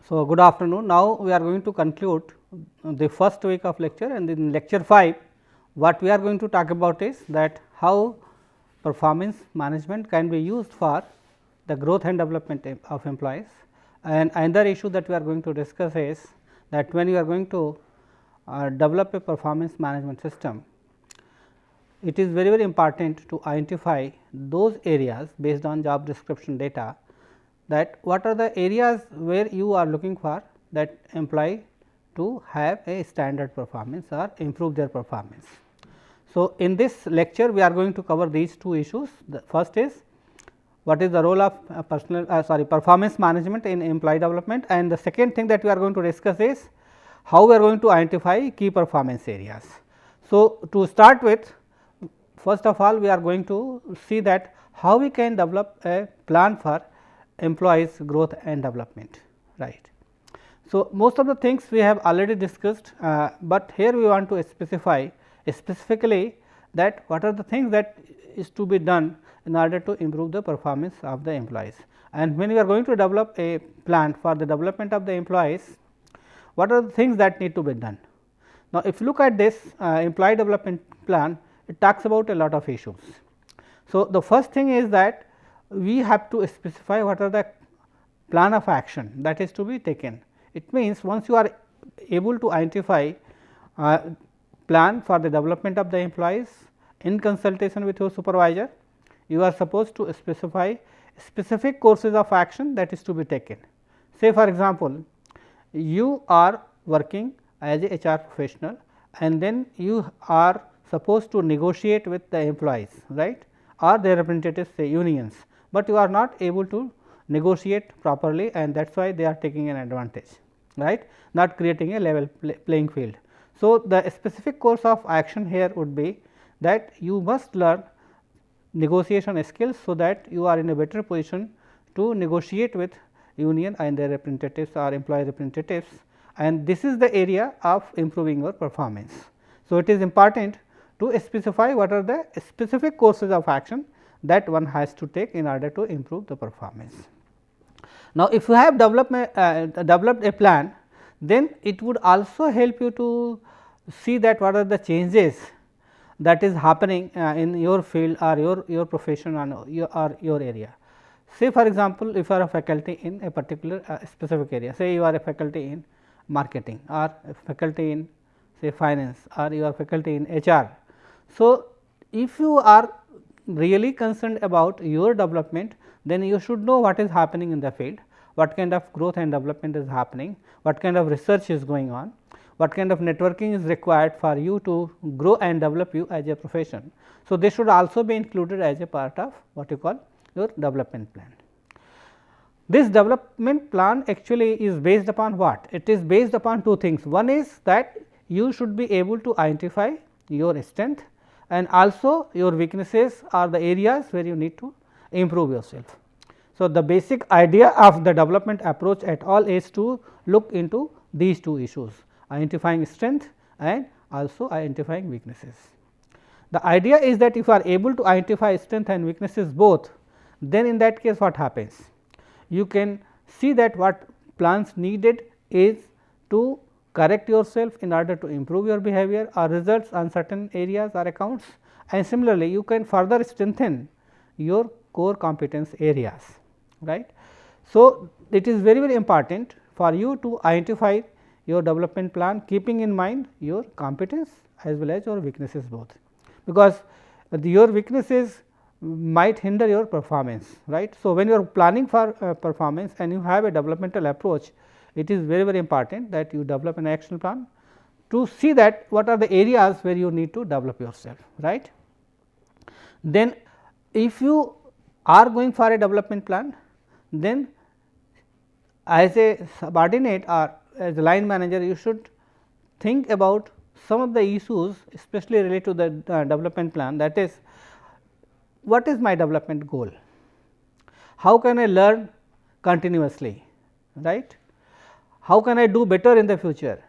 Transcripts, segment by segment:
So, good afternoon. Now, we are going to conclude the first week of lecture, and in lecture 5 what we are going to talk about is that how performance management can be used for the growth and development of employees. And another issue that we are going to discuss is that when you are going to develop a performance management system, it is very important to identify those areas based on job description data, that what are the areas where you are looking for that employee to have a standard performance or improve their performance. So, in this lecture we are going to cover these two issues. The first is what is the role of performance management in employee development, and the second thing that we are going to discuss is how we are going to identify key performance areas. So, to start with, first of all we are going to see that how we can develop a plan for employees growth and development, right. So, most of the things we have already discussed, but here we want to specify specifically that what are the things that is to be done in order to improve the performance of the employees. And when we are going to develop a plan for the development of the employees, what are the things that need to be done. Now, if you look at this employee development plan, it talks about a lot of issues. So, the first thing is that we have to specify what are the plan of action that is to be taken. It means, once you are able to identify plan for the development of the employees in consultation with your supervisor, you are supposed to specify specific courses of action that is to be taken. Say for example, you are working as a HR professional and then you are supposed to negotiate with the employees, right, or their representatives, say unions, but you are not able to negotiate properly, and that is why they are taking an advantage, right, not creating a level playing field. So, the specific course of action here would be that you must learn negotiation skills, so that you are in a better position to negotiate with union and their representatives or employee representatives, and this is the area of improving your performance. So, it is important to specify what are the specific courses of action that one has to take in order to improve the performance. Now, if you have developed a plan, then it would also help you to see that what are the changes that is happening in your field or your profession or your area. Say for example, if you are a faculty in a particular specific area, say you are a faculty in marketing or a faculty in say finance or you are faculty in HR. So, if you are really concerned about your development, then you should know what is happening in the field, what kind of growth and development is happening, what kind of research is going on, what kind of networking is required for you to grow and develop you as a profession. So, this should also be included as a part of what you call your development plan. This development plan actually is based upon what? It is based upon two things. One is that you should be able to identify your strength and also your weaknesses are the areas where you need to improve yourself. So, the basic idea of the development approach at all is to look into these two issues, identifying strength and also identifying weaknesses. The idea is that if you are able to identify strength and weaknesses both, then in that case what happens? You can see that what plans needed is to correct yourself in order to improve your behavior or results on certain areas or accounts, and similarly you can further strengthen your core competence areas, right. So, it is very important for you to identify your development plan keeping in mind your competence as well as your weaknesses both, because your weaknesses might hinder your performance, right. So, when you are planning for performance and you have a developmental approach, it is very important that you develop an action plan to see that what are the areas where you need to develop yourself, right. Then if you are going for a development plan, then as a subordinate or as a line manager, you should think about some of the issues especially related to the development plan, that is, what is my development goal, how can I learn continuously, right, how can I do better in the future,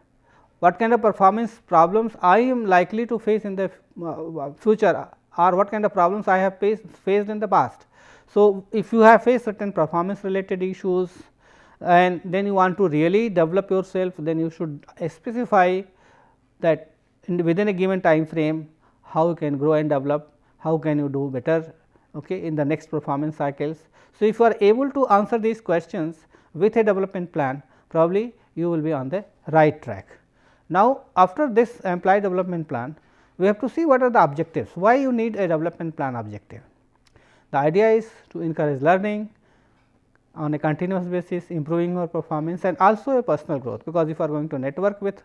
what kind of performance problems I am likely to face in the future, or what kind of problems I have faced in the past. So, if you have faced certain performance related issues, and then you want to really develop yourself, then you should specify that within a given time frame how you can grow and develop, how can you do better in the next performance cycles. So, if you are able to answer these questions with a development plan, probably you will be on the right track. Now, after this employee development plan, we have to see what are the objectives, why you need a development plan objective. The idea is to encourage learning on a continuous basis, improving your performance and also a personal growth, because if you are going to network with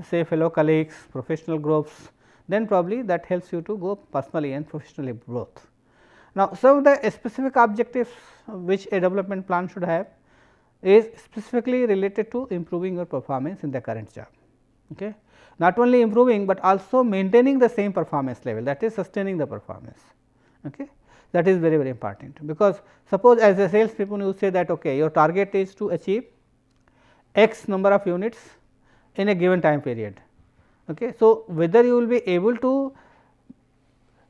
say fellow colleagues, professional groups, then probably that helps you to go personally and professionally growth. Now, some of the specific objectives which a development plan should have is specifically related to improving your performance in the current job. Okay. Not only improving, but also maintaining the same performance level, that is sustaining the performance. Okay. That is very important, because suppose as a sales people you say that your target is to achieve x number of units in a given time period. Okay. So, whether you will be able to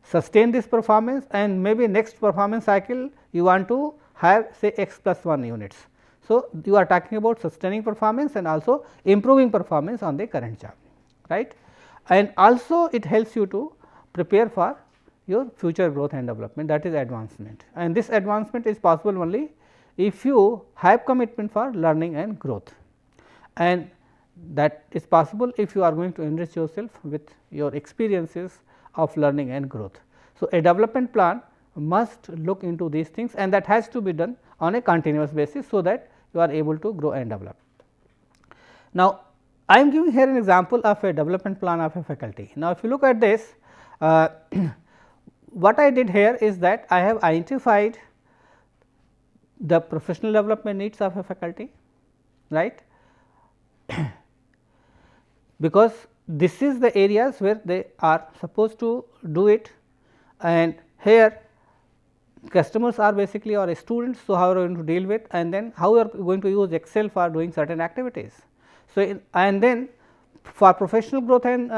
sustain this performance, and maybe next performance cycle you want to have say x plus 1 units. So, you are talking about sustaining performance and also improving performance on the current job, right. And also it helps you to prepare for your future growth and development, that is advancement, and this advancement is possible only if you have commitment for learning and growth, and that is possible if you are going to enrich yourself with your experiences of learning and growth. So, a development plan must look into these things, and that has to be done on a continuous basis, so that you are able to grow and develop. Now, I am giving here an example of a development plan of a faculty. Now, if you look at this, what I did here is that I have identified the professional development needs of a faculty, right, because this is the areas where they are supposed to do it, and here customers are basically our students. So, how are you going to deal with, and then how you are going to use Excel for doing certain activities. So, and then for professional growth and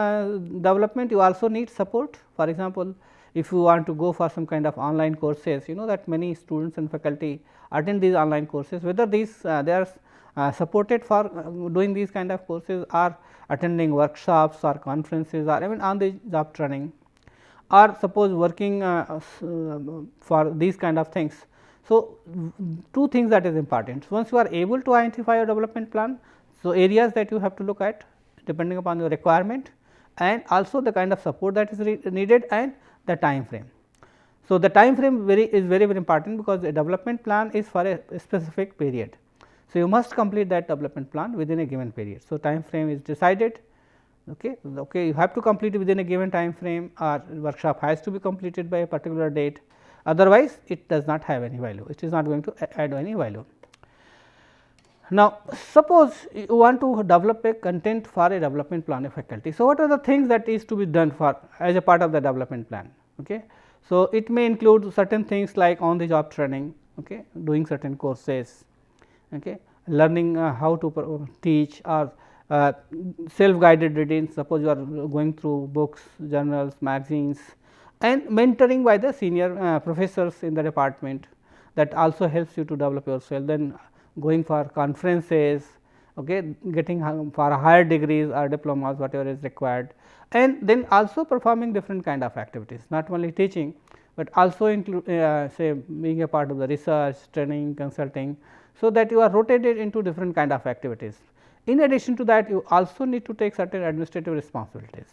development you also need support. For example, if you want to go for some kind of online courses, you know that many students and faculty attend these online courses, whether these they are supported for doing these kind of courses, or attending workshops or conferences, or even on the job training, or suppose working for these kind of things. So, two things that is important. Once you are able to identify your development plan, so areas that you have to look at depending upon your requirement, and also the kind of support that is needed, and the time frame. So, the time frame is very important, because a development plan is for a specific period. So, you must complete that development plan within a given period. So, time frame is decided. You have to complete it within a given time frame, or workshop has to be completed by a particular date, otherwise it does not have any value, it is not going to add any value. Now, suppose you want to develop a content for a development plan of faculty. So, what are the things that is to be done for as a part of the development plan? So, it may include certain things like on the job training, doing certain courses, learning how to teach, or self guided reading. Suppose you are going through books, journals, magazines, and mentoring by the senior professors in the department, that also helps you to develop yourself. Then going for conferences, getting for higher degrees or diplomas, whatever is required, and then also performing different kind of activities, not only teaching, but also include say being a part of the research, training, consulting, so that you are rotated into different kind of activities. In addition to that, you also need to take certain administrative responsibilities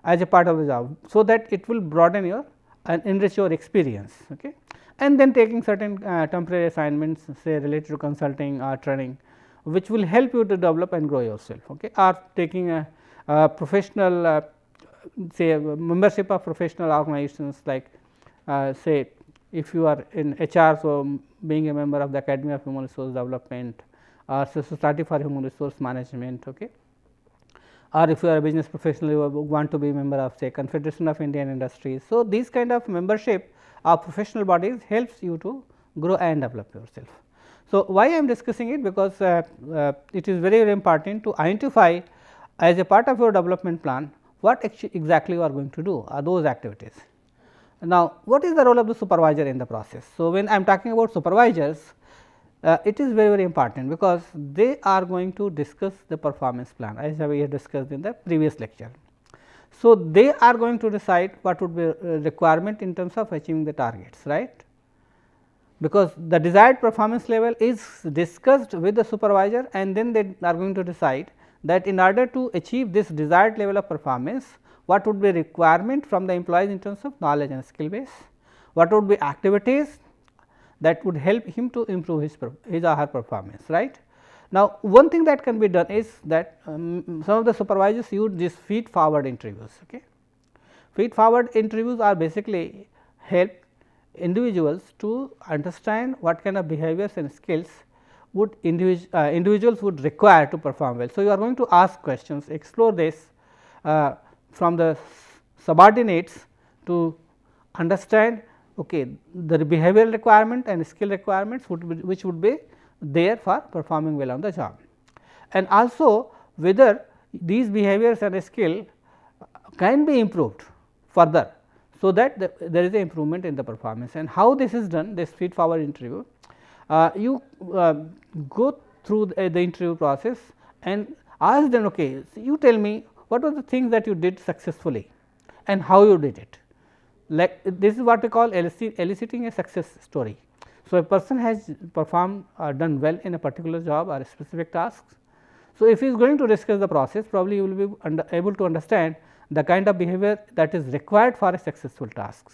as a part of the job, so that it will broaden your and enrich your experience. And then taking certain temporary assignments, say related to consulting or training, which will help you to develop and grow yourself, or taking a professional say membership of professional organizations, like say if you are in HR, so being a member of the Academy of Human Resource Development, or Society for Human Resource Management, or if you are a business professional, you want to be a member of say Confederation of Indian Industries. So, these kind of membership of professional bodies helps you to grow and develop yourself. So, why I am discussing it, because it is very important to identify as a part of your development plan what exactly you are going to do, are those activities. Now, what is the role of the supervisor in the process? So, when I am talking about supervisors, it is very important, because they are going to discuss the performance plan as we have discussed in the previous lecture. So, they are going to decide what would be requirement in terms of achieving the targets, right, because the desired performance level is discussed with the supervisor, and then they are going to decide that in order to achieve this desired level of performance, what would be requirement from the employees in terms of knowledge and skill base, what would be activities that would help him to improve his or her performance, right. Now, one thing that can be done is that some of the supervisors use this feed forward interviews. Okay. Feed forward interviews are basically help individuals to understand what kind of behaviors and skills would individuals would require to perform well. So, you are going to ask questions, explore this from the subordinates to understand the behavioral requirement and skill requirements which would be there for performing well on the job, and also whether these behaviors and skill can be improved further, so that there is a improvement in the performance. And how this is done, this feed forward interview, you go through the interview process and ask them, okay, so you tell me what were the things that you did successfully and how you did it. Like this is what we call eliciting a success story. So, a person has performed done well in a particular job or a specific task. So, if he is going to discuss the process, probably you will be able to understand the kind of behavior that is required for a successful task.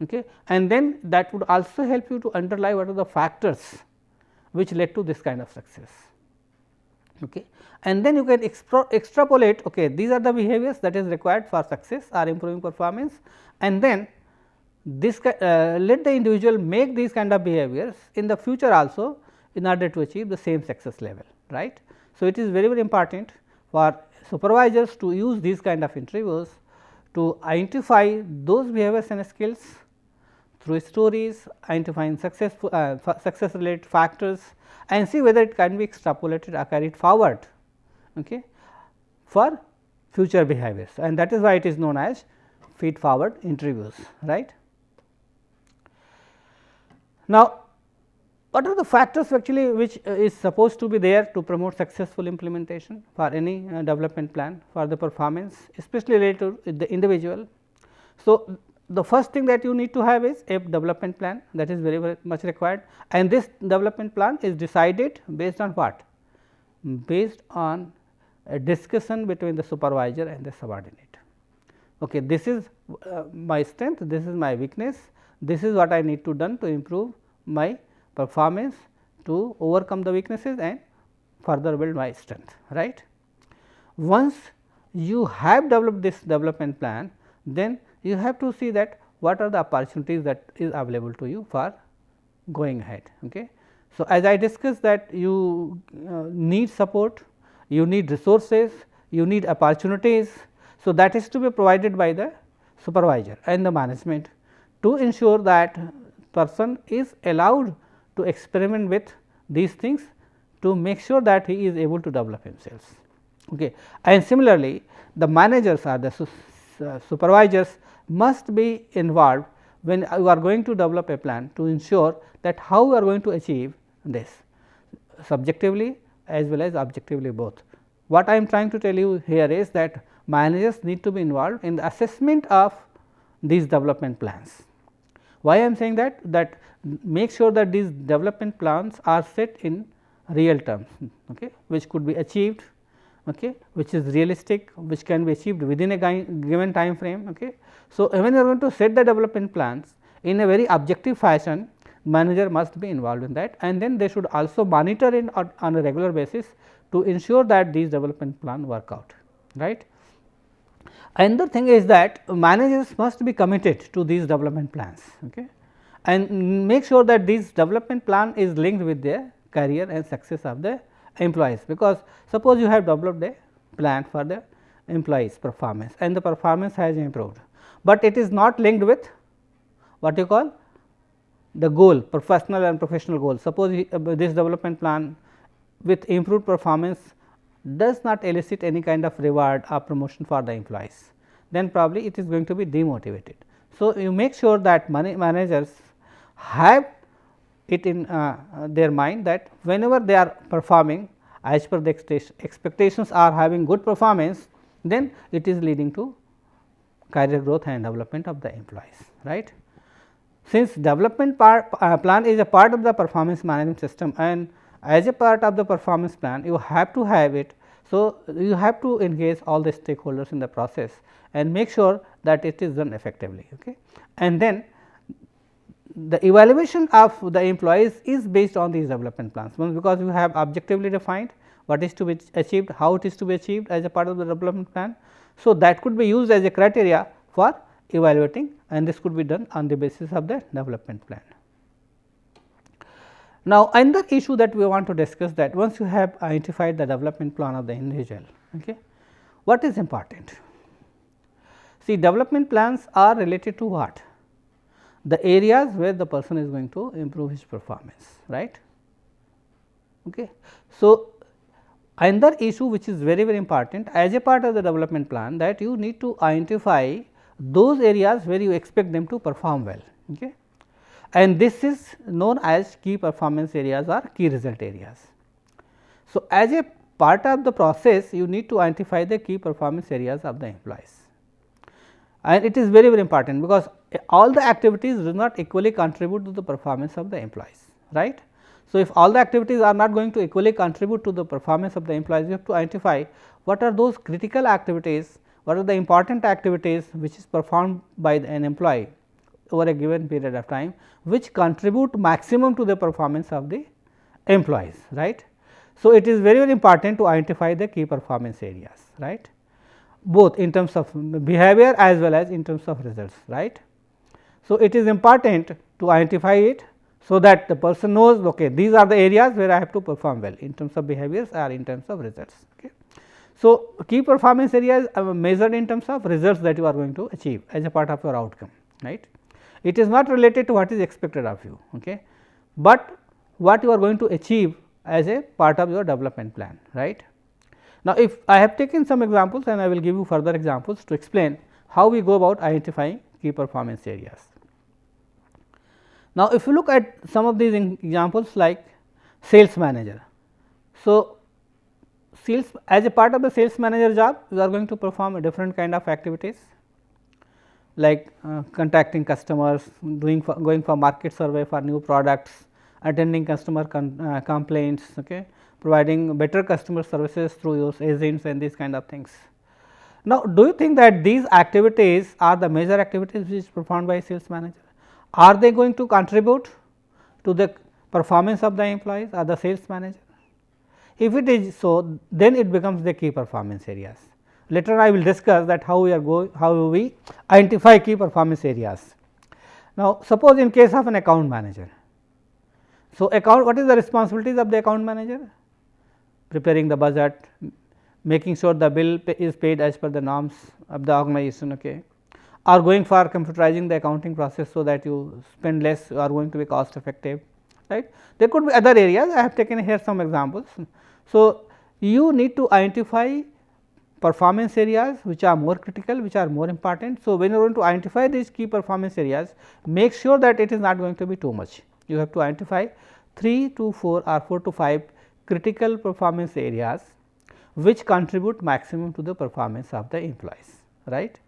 Okay. And then that would also help you to underlie what are the factors which led to this kind of success. Okay. And then you can extrapolate, okay, these are the behaviors that is required for success or improving performance, and then this let the individual make these kind of behaviors in the future also in order to achieve the same success level, right. So, it is very important for supervisors to use these kind of interviews to identify those behaviors and skills through stories, identifying success related factors, and see whether it can be extrapolated or carried forward, okay, for future behaviors, and that is why it is known as feed forward interviews, right. Now, what are the factors actually which is supposed to be there to promote successful implementation for any development plan for the performance, especially related to the individual. So, the first thing that you need to have is a development plan, that is very much required, and this development plan is decided based on what? Based on a discussion between the supervisor and the subordinate. Okay, this is my strength, this is my weakness, this is what I need to done to improve my performance, to overcome the weaknesses and further build my strength, right. Once you have developed this development plan, then you have to see that what are the opportunities that is available to you for going ahead. Okay. So, as I discussed that you need support, you need resources, you need opportunities. So, that is to be provided by the supervisor and the management to ensure that person is allowed to experiment with these things to make sure that he is able to develop himself. Okay. And similarly, the managers or the supervisors must be involved when you are going to develop a plan to ensure that how you are going to achieve this subjectively as well as objectively both. What I am trying to tell you here is that managers need to be involved in the assessment of these development plans. Why I am saying that? That make sure that these development plans are set in real terms, okay, which could be achieved, okay, which is realistic, which can be achieved within a given time frame. Okay. So, when you are going to set the development plans in a very objective fashion, manager must be involved in that, and then they should also monitor it on a regular basis to ensure that these development plan work out, right. Another thing is that managers must be committed to these development plans, okay, and make sure that this development plan is linked with their career and success of the employees, because suppose you have developed a plan for the employees performance and the performance has improved, but it is not linked with what you call the goal, personal and professional goal. Suppose this development plan with improved performance does not elicit any kind of reward or promotion for the employees, then probably it is going to be demotivated. So, you make sure that managers have it in their mind that whenever they are performing as per the expectations are having good performance, then it is leading to career growth and development of the employees, right. Since development plan is a part of the performance management system, and as a part of the performance plan you have to have it. So, you have to engage all the stakeholders in the process and make sure that it is done effectively. Okay. And then the evaluation of the employees is based on these development plans, because you have objectively defined what is to be achieved, how it is to be achieved as a part of the development plan. So, that could be used as a criteria for evaluating, and this could be done on the basis of the development plan. Now, another issue that we want to discuss, that once you have identified the development plan of the individual, okay, what is important? See, development plans are related to what? The areas where the person is going to improve his performance, right. Okay. So, another issue which is very important as a part of the development plan, that you need to identify those areas where you expect them to perform well. Okay. And this is known as key performance areas or key result areas. So, as a part of the process you need to identify the key performance areas of the employees, and it is very important, because all the activities do not equally contribute to the performance of the employees, right. So, if all the activities are not going to equally contribute to the performance of the employees, you have to identify what are those critical activities, what are the important activities which is performed by an employee over a given period of time, which contribute maximum to the performance of the employees, right. So, it is very important to identify the key performance areas, right, both in terms of behavior as well as in terms of results, right. So, it is important to identify it, so that the person knows, okay, these are the areas where I have to perform well in terms of behaviors or in terms of results. Okay. So, key performance areas are measured in terms of results that you are going to achieve as a part of your outcome, right. It is not related to what is expected of you, okay, but what you are going to achieve as a part of your development plan, right. Now, if I have taken some examples, and I will give you further examples to explain how we go about identifying key performance areas. Now, if you look at some of these examples like sales manager. So, sales, as a part of the sales manager job, you are going to perform a different kind of activities like contacting customers, going for market survey for new products, attending customer complaints, okay, providing better customer services through your agents and these kind of things. Now, do you think that these activities are the major activities which is performed by a sales manager? Are they going to contribute to the performance of the employees or the sales manager? If it is so, then it becomes the key performance areas. Later I will discuss that how we identify key performance areas. Now, suppose in case of an account manager. So, what is the responsibilities of the account manager? Preparing the budget, making sure the bill is paid as per the norms of the organization, okay, or going for computerizing the accounting process, so that you spend less, you are going to be cost effective, right. There could be other areas, I have taken here some examples. So, you need to identify performance areas which are more critical, which are more important. So, when you are going to identify these key performance areas, make sure that it is not going to be too much. You have to identify 3 to 4 or 4 to 5 critical performance areas which contribute maximum to the performance of the employees, right.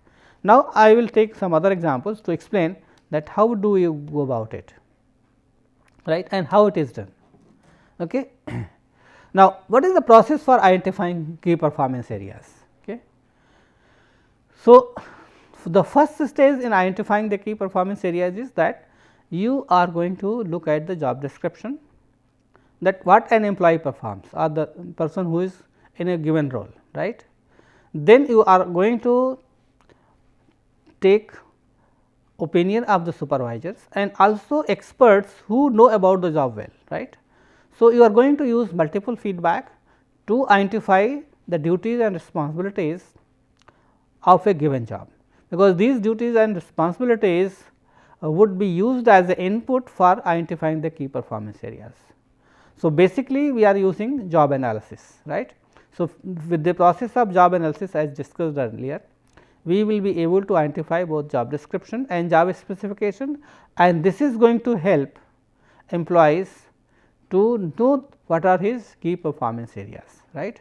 Now, I will take some other examples to explain that how do you go about it, right, and how it is done. Okay. Now, what is the process for identifying key performance areas? Okay. So, the first stage in identifying the key performance areas is that you are going to look at the job description, that what an employee performs or the person who is in a given role, right. Then you are going to take opinion of the supervisors and also experts who know about the job well, right. So, you are going to use multiple feedback to identify the duties and responsibilities of a given job, because these duties and responsibilities would be used as the input for identifying the key performance areas. So, basically we are using job analysis, right. So, with the process of job analysis as discussed earlier, we will be able to identify both job description and job specification, and this is going to help employees to know what are his key performance areas, right.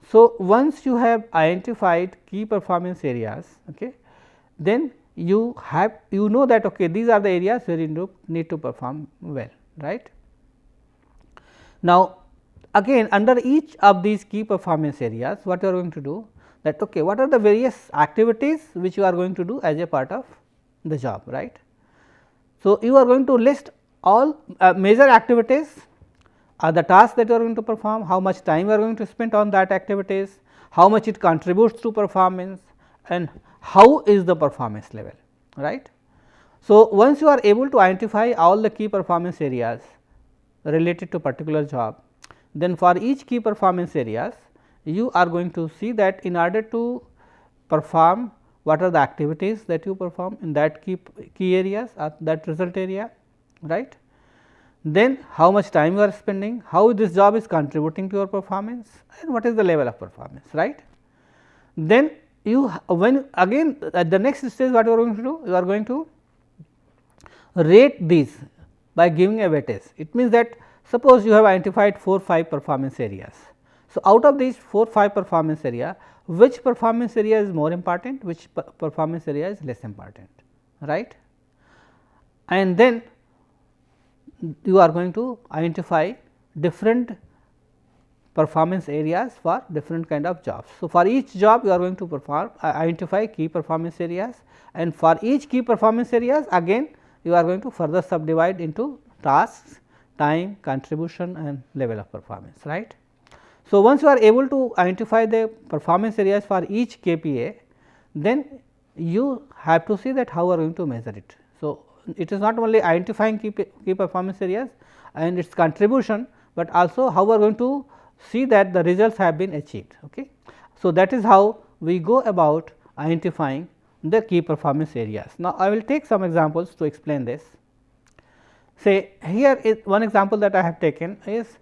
So, once you have identified key performance areas, okay, then you know that okay, these are the areas where you need to perform well, right. Now, again under each of these key performance areas, what you are going to do that okay, what are the various activities which you are going to do as a part of the job, right. So, you are going to list all major activities, the tasks that you are going to perform, how much time you are going to spend on that activities, how much it contributes to performance, and how is the performance level, right. So, once you are able to identify all the key performance areas related to particular job, then for each key performance areas you are going to see that in order to perform, what are the activities that you perform in that key areas or that result area, right. Then how much time you are spending, how this job is contributing to your performance, and what is the level of performance, right. Then you when again at the next stage what you are going to do, you are going to rate these by giving a weightage. It means that suppose you have identified 4-5 performance areas. So, out of these 4-5 performance area, which performance area is more important, which performance area is less important, right. And then you are going to identify different performance areas for different kind of jobs. So, for each job you are going to identify key performance areas, and for each key performance areas again you are going to further subdivide into tasks, time, contribution and level of performance, right. So, once you are able to identify the performance areas for each KPA, then you have to see that how you are going to measure it. So, it is not only identifying key performance areas and its contribution, but also how we are going to see that the results have been achieved. Okay. So, that is how we go about identifying the key performance areas. Now, I will take some examples to explain this. Say here is one example that I have taken is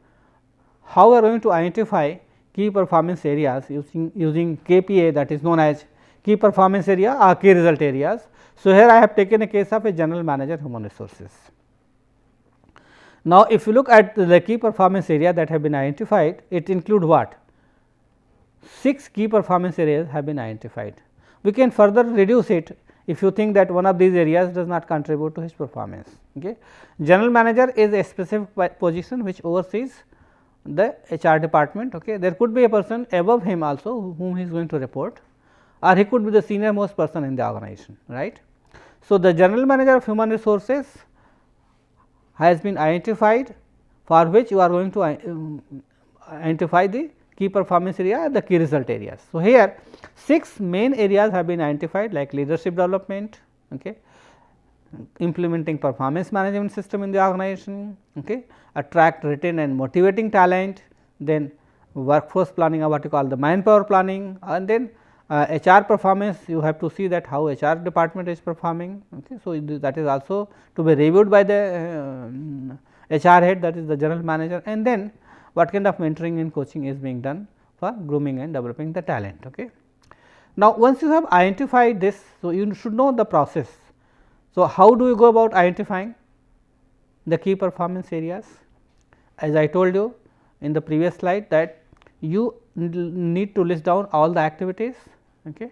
how we are going to identify key performance areas using KPA, that is known as key performance area or key result areas. So, here I have taken a case of a general manager human resources. Now, if you look at the key performance area that have been identified, it include what? 6 key performance areas have been identified. We can further reduce it if you think that one of these areas does not contribute to his performance. Okay. General manager is a specific position which oversees the HR department. Okay. There could be a person above him also whom he is going to report, or he could be the senior most person in the organization, right. So, the general manager of human resources has been identified, for which you are going to identify the key performance area and the key result areas. So, here 6 main areas have been identified like leadership development, okay, implementing performance management system in the organization, okay, attract, retain and motivating talent, then workforce planning or what you call the manpower planning, and then HR performance, you have to see that how HR department is performing. Okay. So, that is also to be reviewed by the HR head, that is the general manager, and then what kind of mentoring and coaching is being done for grooming and developing the talent. Okay. Now, once you have identified this, so you should know the process. So, how do you go about identifying the key performance areas? As I told you in the previous slide that you need to list down all the activities. Okay.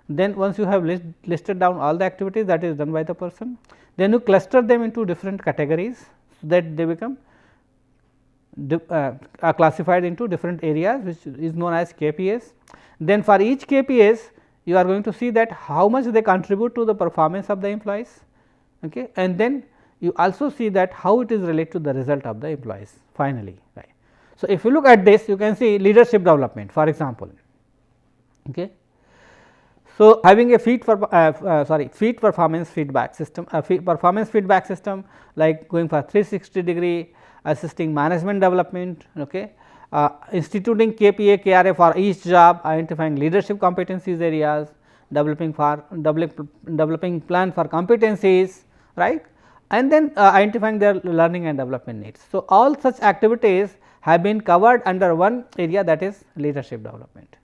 Then once you have listed down all the activities, that is done by the person, then you cluster them into different categories, so that they become are classified into different areas, which is known as KPAs. Then for each KPAs you are going to see that how much they contribute to the performance of the employees, okay, and then you also see that how it is related to the result of the employees finally, right. So, if you look at this, you can see leadership development, for example. Okay. So, having a feed performance feedback system, performance feedback system like going for 360-degree, assisting management development, okay, instituting KPA, KRA for each job, identifying leadership competencies areas, developing plan for competencies, right, and then identifying their learning and development needs. So, all such activities have been covered under one area, that is leadership development.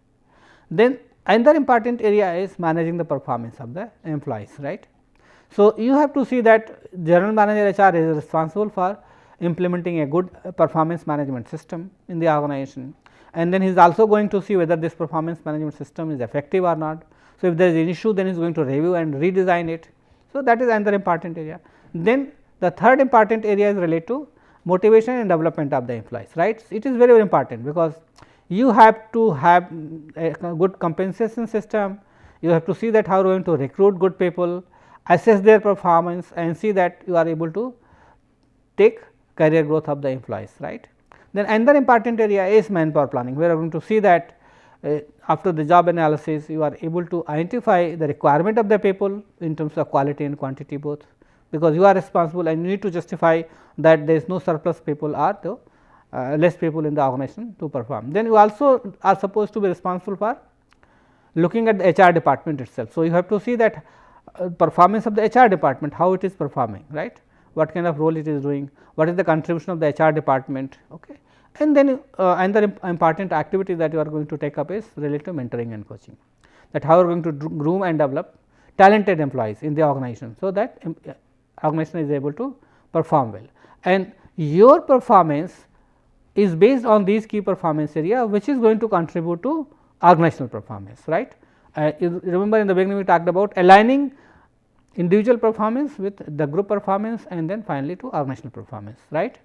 Then another important area is managing the performance of the employees, right. So, you have to see that general manager HR is responsible for implementing a good performance management system in the organization, and then he is also going to see whether this performance management system is effective or not. So, if there is an issue, then he is going to review and redesign it. So, that is another important area. Then the third important area is related to motivation and development of the employees, right. It is very, very important, because you have to have a good compensation system, you have to see that how you are going to recruit good people, assess their performance and see that you are able to take career growth of the employees, right. Then another important area is manpower planning, where you are going to see that after the job analysis you are able to identify the requirement of the people in terms of quality and quantity both, because you are responsible and you need to justify that there is no surplus people or the less people in the organization to perform. Then you also are supposed to be responsible for looking at the HR department itself. So, you have to see that performance of the HR department, how it is performing, right, what kind of role it is doing, what is the contribution of the HR department. Okay. And then another important activity that you are going to take up is related to mentoring and coaching, that how you are going to groom and develop talented employees in the organization. So, that organization is able to perform well, and your performance is based on these key performance area, which is going to contribute to organizational performance, right. You remember in the beginning we talked about aligning individual performance with the group performance and then finally to organizational performance, right.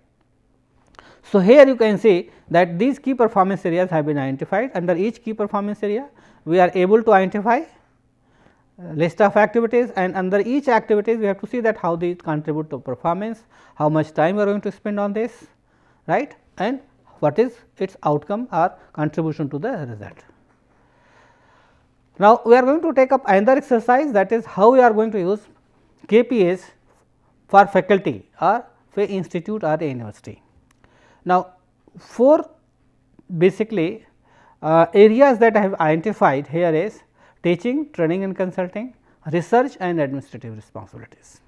So, here you can see that these key performance areas have been identified. Under each key performance area we are able to identify list of activities, and under each activities we have to see that how these contribute to performance, how much time we are going to spend on this, right, and what is its outcome or contribution to the result. Now, we are going to take up another exercise, that is how we are going to use KPAs for faculty or for institute or a university. Now, 4 basically areas that I have identified here is teaching, training and consulting, research and administrative responsibilities.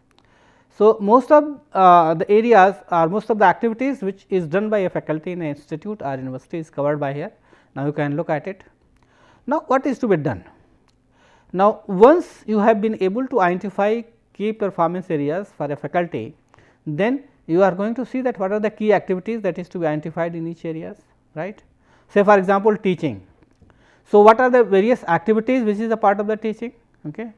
So, most of the areas or most of the activities which is done by a faculty in an institute or university is covered by here. Now, you can look at it. Now, what is to be done? Now, once you have been able to identify key performance areas for a faculty, then you are going to see that what are the key activities that is to be identified in each areas, right. Say for example, teaching. So, what are the various activities which is a part of the teaching, okay,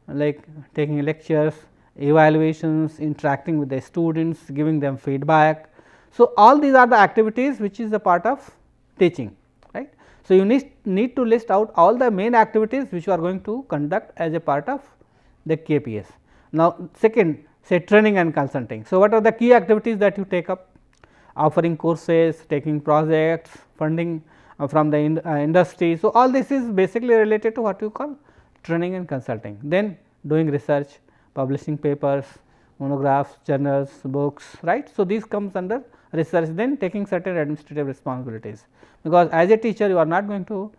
like taking lectures, evaluations, interacting with the students, giving them feedback. So, all these are the activities which is a part of teaching, right. So, you need to list out all the main activities which you are going to conduct as a part of the KPAs. Now, second, say training and consulting. So, what are the key activities that you take up? Offering courses, taking projects, funding from the industry. So, all this is basically related to what you call training and consulting. Then doing research, publishing papers, monographs, journals, books, right. So, these comes under research. Then taking certain administrative responsibilities, because as a teacher you are not going to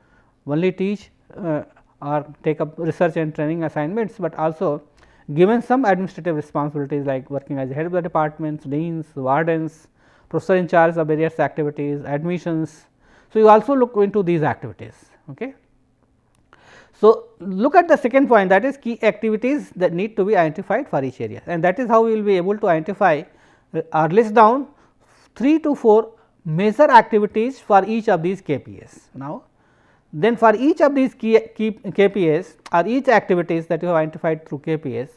only teach or take up research and training assignments, but also given some administrative responsibilities like working as a head of the departments, deans, wardens, professor in charge of various activities, admissions. So, you also look into these activities. Okay. So, look at the second point, that is key activities that need to be identified for each area, and that is how we will be able to identify or list down 3 to 4 major activities for each of these KPAs. Now, then for each of these key KPAs or each activities that you have identified through KPAs,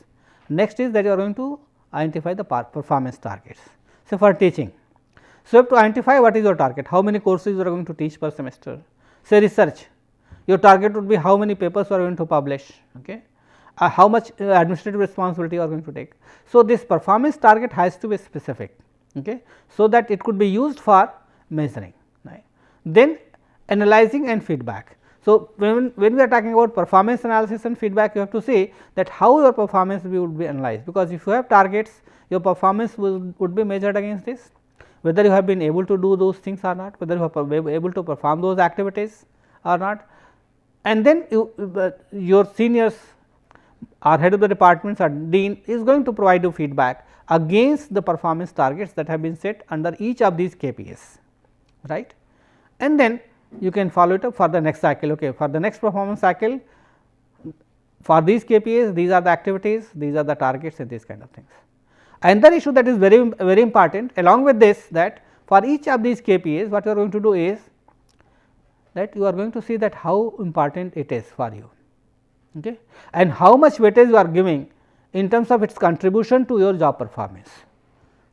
next is that you are going to identify the performance targets. So, for teaching, so you have to identify what is your target, how many courses you are going to teach per semester. Say research, your target would be how many papers you are going to publish, okay, how much administrative responsibility you are going to take. So, this performance target has to be specific, okay, so that it could be used for measuring, right. Then analyzing and feedback. So, when we are talking about performance analysis and feedback, you have to see that how your performance would be analyzed, because if you have targets, your performance would be measured against this, whether you have been able to do those things or not, whether you have been able to perform those activities or not. And then your seniors or head of the departments or dean is going to provide you feedback against the performance targets that have been set under each of these KPAs, right. And then you can follow it up for the next cycle. Okay, for the next performance cycle, for these KPAs, these are the activities, these are the targets and these kind of things. Another issue that is very important along with this, that for each of these KPAs what you are going to do is that you are going to see that how important it is for you, okay, and how much weightage you are giving in terms of its contribution to your job performance.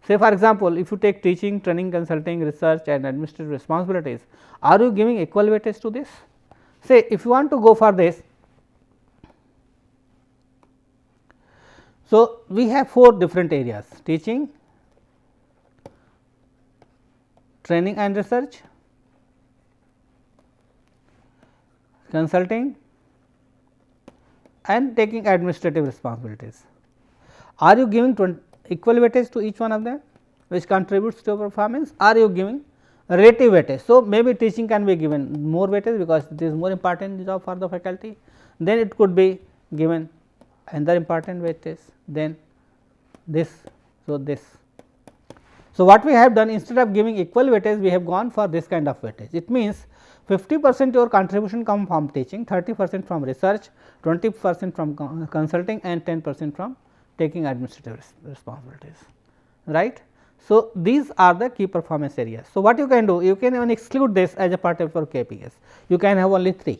Say for example, if you take teaching, training, consulting, research and administrative responsibilities, are you giving equal weightage to this? Say if you want to go for this, so we have 4 different areas: teaching, training and research, consulting and taking administrative responsibilities. Are you giving equal weightage to each one of them which contributes to your performance? Are you giving relative weightage? So, maybe teaching can be given more weightage because it is more important job for the faculty, then it could be given another important weightage, then this. So, this. So, what we have done, instead of giving equal weightage, we have gone for this kind of weightage. It means 50% your contribution come from teaching, 30% from research, 20% from consulting and 10% from taking administrative responsibilities, right. So, these are the key performance areas. So, what you can do? You can even exclude this as a part of your KPAs. You can have only 3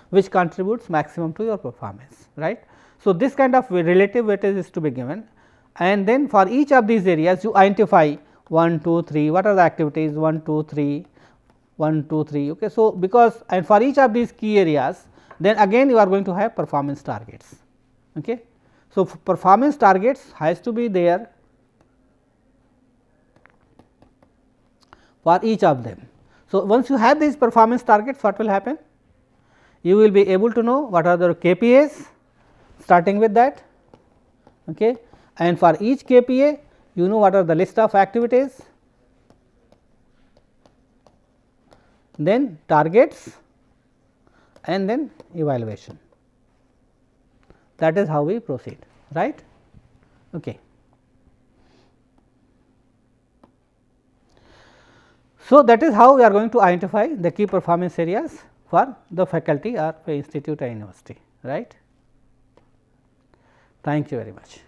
which contributes maximum to your performance, right. So, this kind of relative weightage is to be given, and then for each of these areas you identify 1, 2, 3, what are the activities 1, 2, 3, 1, 2, 3. Okay. So, because and for each of these key areas, then again you are going to have performance targets. Okay. So, performance targets has to be there for each of them. So, once you have these performance targets, what will happen? You will be able to know what are the KPAs starting with that, okay, and for each KPA you know what are the list of activities, then targets and then evaluation. That is how we proceed, right. Okay. So, that is how we are going to identify the key performance areas for the faculty or the institute or university, right. Thank you very much.